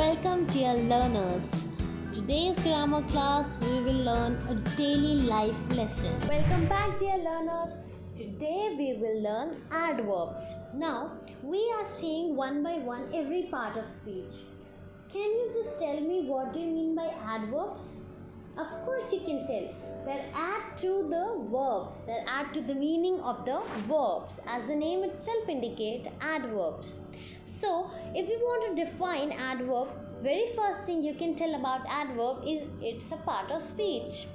Welcome, dear learners. Today's grammar class we will learn a daily life lesson. Welcome back, dear learners. Today we will learn adverbs. Now we are seeing one by one every part of speech. Can you just tell me what do you mean by adverbs? Of course you can tell. That add to the verbs, that add to the meaning of the verbs. As the name itself indicates, adverbs. So, if you want to define adverb, very first thing you can tell about adverb is it's a part of speech.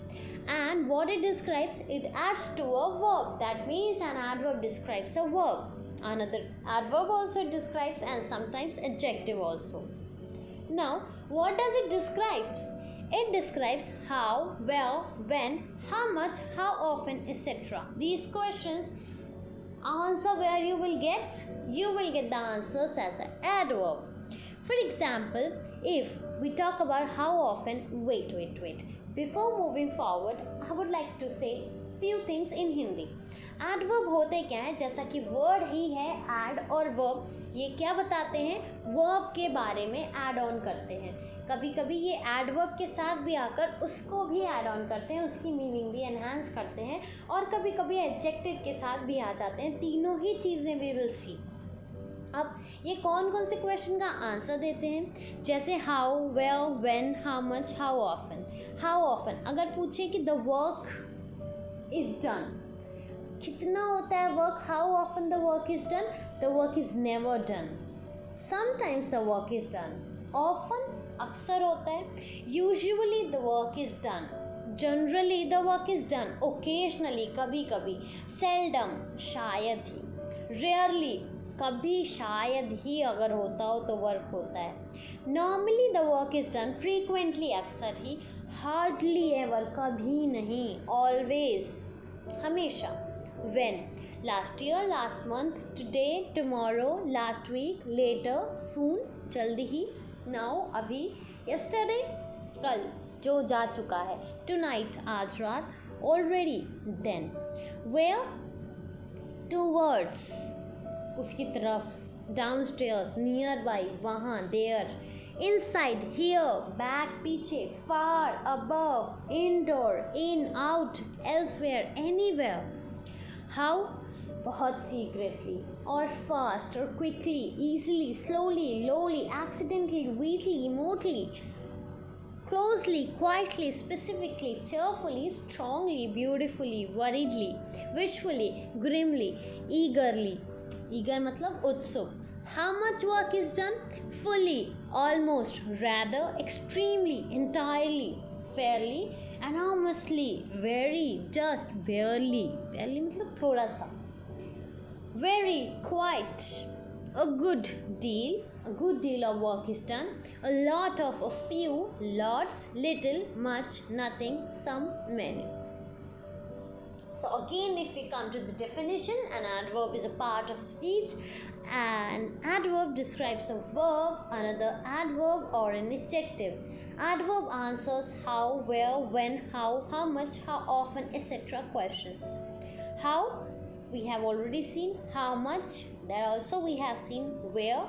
And what it describes, it adds to a verb. That means an adverb describes a verb. Another adverb also describes and sometimes adjective also. Now, what does it describe? It describes how, where, when, how much, how often, etc. These questions answer where you will get the answers as an adverb. For example, if we talk about how often, wait. Before moving forward, I would like to say few things in Hindi. Adverb होते क्या है, जैसा कि word ही है add और verb, ये क्या बताते हैं, वर्ब के बारे में ऐड ऑन करते हैं. कभी कभी ये एडवर्ब के साथ भी आकर उसको भी ऐड ऑन करते हैं, उसकी मीनिंग भी एनहांस करते हैं, और कभी कभी एडजेक्टिव के साथ भी आ जाते हैं. तीनों ही चीज़ें वी विल सी. अब ये कौन कौन से क्वेश्चन का आंसर देते हैं, जैसे how, where, when, how much, how often. How often अगर पूछे कि द वर्क इज डन, कितना होता है work, how often the work is done, the work is never done. Sometimes the work is done, often अक्सर होता है, usually the work is done, generally the work is done, occasionally कभी कभी, seldom शायद ही, rarely कभी शायद ही अगर होता हो तो वर्क होता है, normally the work is done, frequently अक्सर ही, हार्डली एवर कभी नहीं, ऑलवेज हमेशा, when last year, last month, today, tomorrow, last week, later, soon जल्दी ही, now अभी, yesterday कल जो जा चुका है, tonight आज रात, already then. where towards उसकी तरफ, downstairs nearby वहाँ, there, inside here, back पीछे, far, above, indoor, in, out, elsewhere, anywhere. How बहुत secretly, और fast, और quickly, easily, slowly, lowly, accidentally, weakly, remotely, closely, quietly, specifically, cheerfully, strongly, beautifully, worriedly, wishfully, grimly, eagerly. Eager मतलब उत्सुक. How much work is done? Fully, almost, rather, extremely, entirely, fairly, enormously, very, just, barely. Barely मतलब थोड़ा सा. Very, quite, a good deal of work is done. A lot of, a few, lots, little, much, nothing, some, many. So again, if we come to the definition, an adverb is a part of speech. An adverb describes a verb, another adverb or an adjective. Adverb answers how, where, when, how much, how often, etc. questions. How, we have already seen. How much, that also we have seen. Where,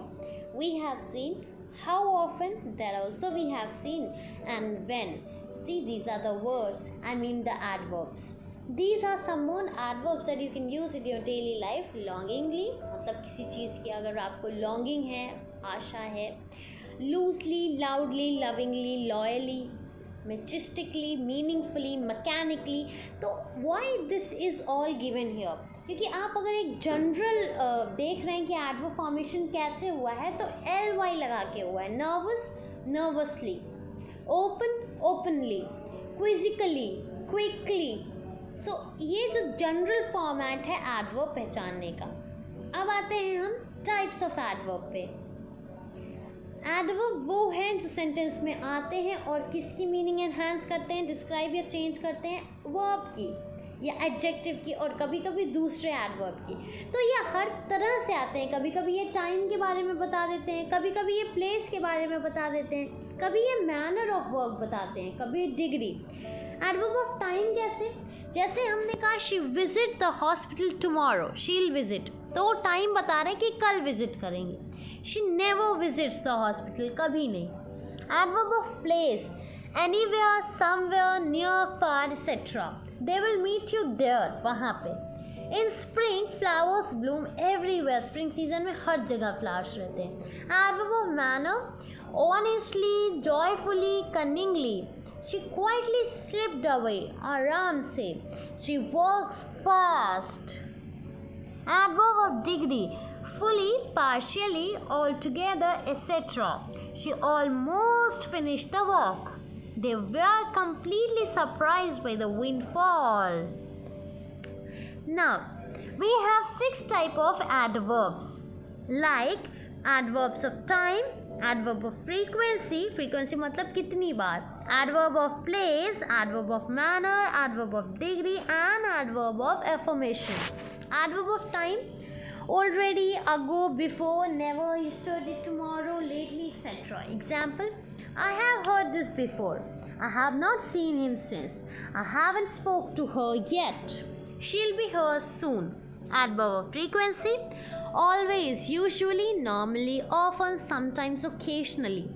we have seen. How often, that also we have seen. And when, see, these are the words, I mean the adverbs. These are some more adverbs that you can use in your daily life. Longingly मतलब किसी चीज़ की अगर आपको longing है, आशा है. Loosely, loudly, lovingly, loyally, majestically, meaningfully, mechanically. तो why this is all given here? क्योंकि आप अगर एक जनरल देख रहे हैं कि एडवर्ब फॉर्मेशन कैसे हुआ है, तो ly लगा के हुआ है. Nervous, nervously, open, openly, quizzically, quickly. So ये जो जनरल फॉर्मेट है एडवर्ब पहचानने का. अब आते हैं हम टाइप्स ऑफ एडवर्ब पे. एडवर्ब वो हैं जो सेंटेंस में आते हैं और किसकी मीनिंग एनहांस करते हैं, डिस्क्राइब या चेंज करते हैं, वर्ब की या एडजेक्टिव की, और कभी कभी दूसरे एडवर्ब की. तो ये हर तरह से आते हैं. कभी कभी ये टाइम के बारे में बता देते हैं, कभी कभी ये प्लेस के बारे में बता देते हैं, कभी ये मैनर ऑफ वर्क बताते हैं, कभी डिग्री. एडवर्ब ऑफ टाइम कैसे, जैसे हमने कहा she visit the hospital tomorrow, शील विजिट, तो वो टाइम बता रहे हैं कि कल विजिट करेंगे. She never visits the hospital, कभी नहीं. Adverb of place, anywhere, somewhere, near, far, etc. They will meet you there, वहाँ पे. In spring, flowers bloom everywhere. Spring season में हर जगह flowers रहते हैं. Adverb of manner, honestly, joyfully, cunningly. She quietly slipped away, आराम से. She works fast. Adverb of degree, fully, partially, altogether, etc. She almost finished the work. They were completely surprised by the windfall. Now, we have 6 types of adverbs, like adverbs of time, adverb of frequency, frequency मतलब कितनी बार, adverb of place, adverb of manner, adverb of degree, and adverb of affirmation. Adverb of time, already, ago, before, never, yesterday, tomorrow, lately, etc. Example, I have heard this before. I have not seen him since. I haven't spoke to her yet. She'll be here soon. Adverb of frequency, always, usually, normally, often, sometimes, occasionally.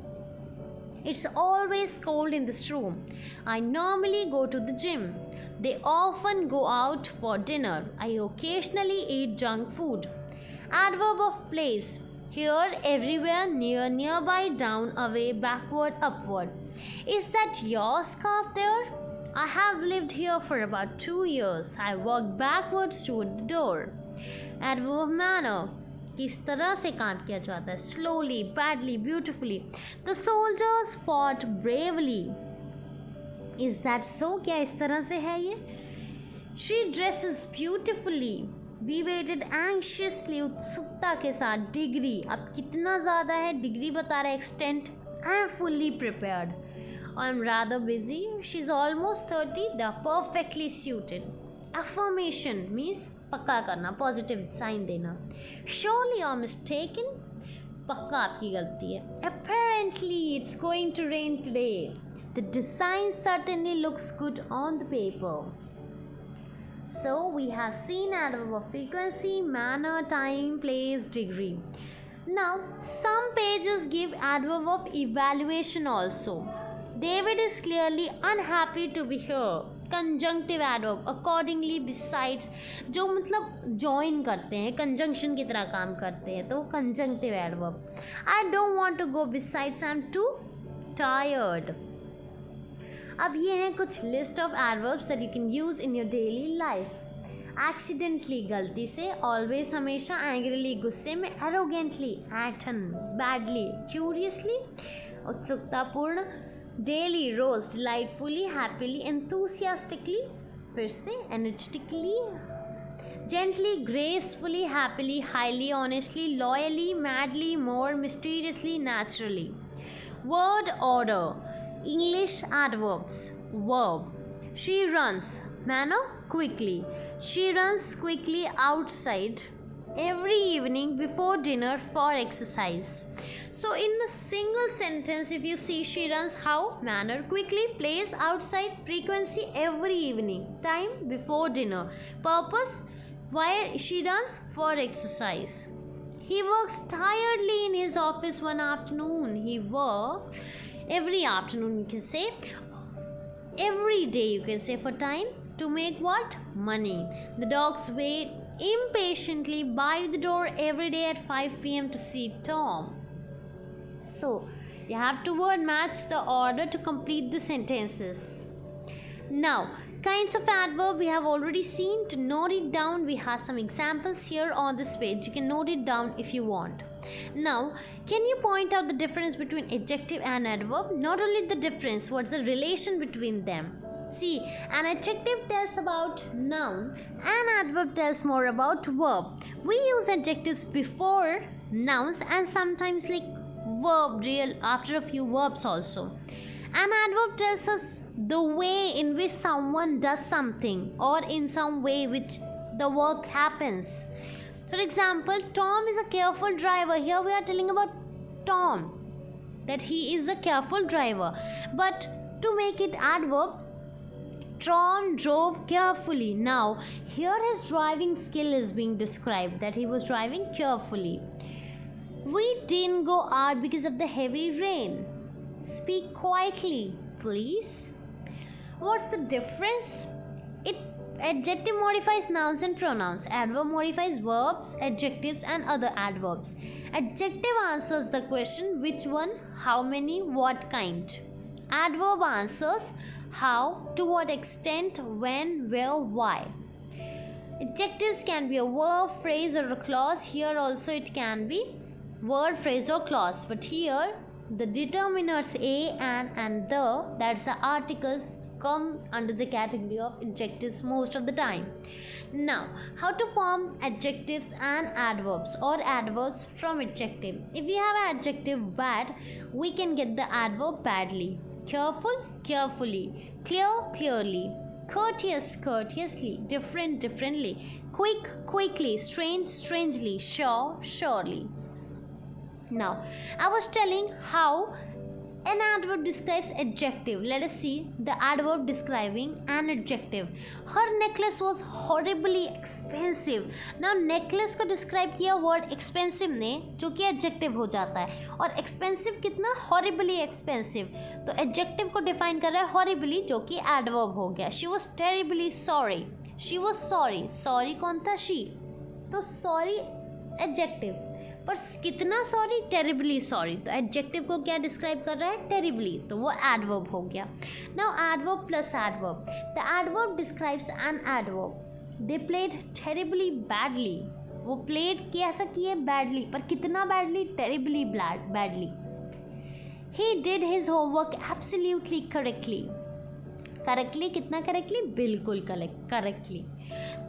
It's always cold in this room. I normally go to the gym. They often go out for dinner. I occasionally eat junk food. Adverb of place, here, everywhere, near, nearby, down, away, backward, upward. Is that your scarf there? I have lived here for about 2 years. I walked backwards toward the door. Adverb of manner, किस तरह से काम किया जाता है, slowly, badly, beautifully. The soldiers fought bravely. Is that so? क्या इस तरह से है ये? She dresses beautifully. We waited anxiously, उत्सुकता के साथ. Degree, अब कितना ज़्यादा है, डिग्री बता रहा है. Extent, I am fully prepared. I'm rather busy. She's almost 30. They are perfectly suited. Affirmation means पक्का करना, positive sign देना. Surely you're mistaken. पक्का आपकी गलती है. Apparently it's going to rain today. The design certainly looks good on the paper. So we have seen adverb of frequency, manner, time, place, degree. Now some pages give adverb of evaluation also. David is clearly unhappy to be here. Conjunctive adverb, accordingly, besides, जो मतलब join करते हैं, conjunction की तरह काम करते हैं, तो conjunctive adverb. I don't want to go, besides I'm too tired. अब ये हैं कुछ list of adverbs that you can use in your daily life. Accidentally, गलती से, always, हमेशा, angrily, गुस्से में, arrogantly, action, badly, curiously, उत्सुकतापूर्ण, daily, रोज, delightfully, happily, enthusiastically, फिर से, energetically, gently, gracefully, happily, highly, honestly, loyally, madly, more, mysteriously, naturally. Word order, English adverbs, verb. She runs, manner, quickly. She runs quickly outside every evening before dinner for exercise. So in a single sentence, if you see, she runs how, manner, quickly, place, outside, frequency, every evening, time, before dinner, purpose, why she runs, for exercise. He works tiredly in his office one afternoon. He works every afternoon, you can say, every day, you can say, for time, to make what, money. The dogs wait impatiently by the door every day at 5 p.m. to see Tom. So you have to word match the order to complete the sentences. Now kinds of adverb we have already seen. To note it down, we have some examples here on this page. You can note it down if you want. Now can you point out the difference between adjective and adverb? Not only the difference, what's the relation between them? See, an adjective tells about noun, an adverb tells more about verb. We use adjectives before nouns and sometimes like verb real after a few verbs also. An adverb tells us the way in which someone does something or in some way which the work happens. For example, Tom is a careful driver. Here we are telling about Tom, that he is a careful driver. But to make it adverb, Tom drove carefully. Now here his driving skill is being described, that he was driving carefully. We didn't go out because of the heavy rain. Speak quietly, please. What's the difference? It Adjective modifies nouns and pronouns. Adverb modifies verbs, adjectives, and other adverbs. Adjective answers the question which one, how many, what kind. Adverb answers how, to what extent, when, where, why. Adjectives can be a verb, phrase, or a clause. Here also it can be word, phrase, or clause. But here the determiners a and the, that's the articles, come under the category of adjectives most of the time. Now, how to form adjectives and adverbs or adverbs from adjective. If we have an adjective bad, we can get the adverb badly. Careful, carefully. Clear, clearly. Courteous, courteously. Different, differently. Quick, quickly. Strange, strangely. Sure, surely. Now, I was telling how an adverb describes adjective. Let us see the adverb describing an adjective. Her necklace was horribly expensive. Now necklace को describe किया word expensive ने, जो कि adjective हो जाता है. और expensive कितना? Horribly expensive. तो adjective को define कर रहा है horribly, जो कि adverb हो गया. She was terribly sorry. She was sorry. Sorry कौन था? She. तो sorry adjective. पर कितना सॉरी? Terribly sorry. तो एडजेक्टिव को क्या डिस्क्राइब कर रहा है? टेरिबली. तो वो एडवर्ब हो गया. Now adverb plus adverb. The adverb describes an adverb. They played terribly badly. वो प्लेड कैसा किए? बैडली. पर कितना badly? Terribly badly. He did his homework absolutely correctly. Correctly कितना करेक्टली? बिल्कुल correctly.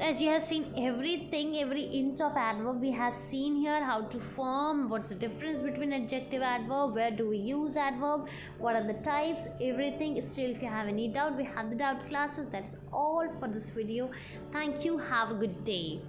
As you have seen everything, every inch of adverb we have seen here, how to form, what's the difference between adjective, adverb, where do we use adverb, what are the types, everything. Still, if you have any doubt, we have the doubt classes. That's all for this video. Thank you. Have a good day.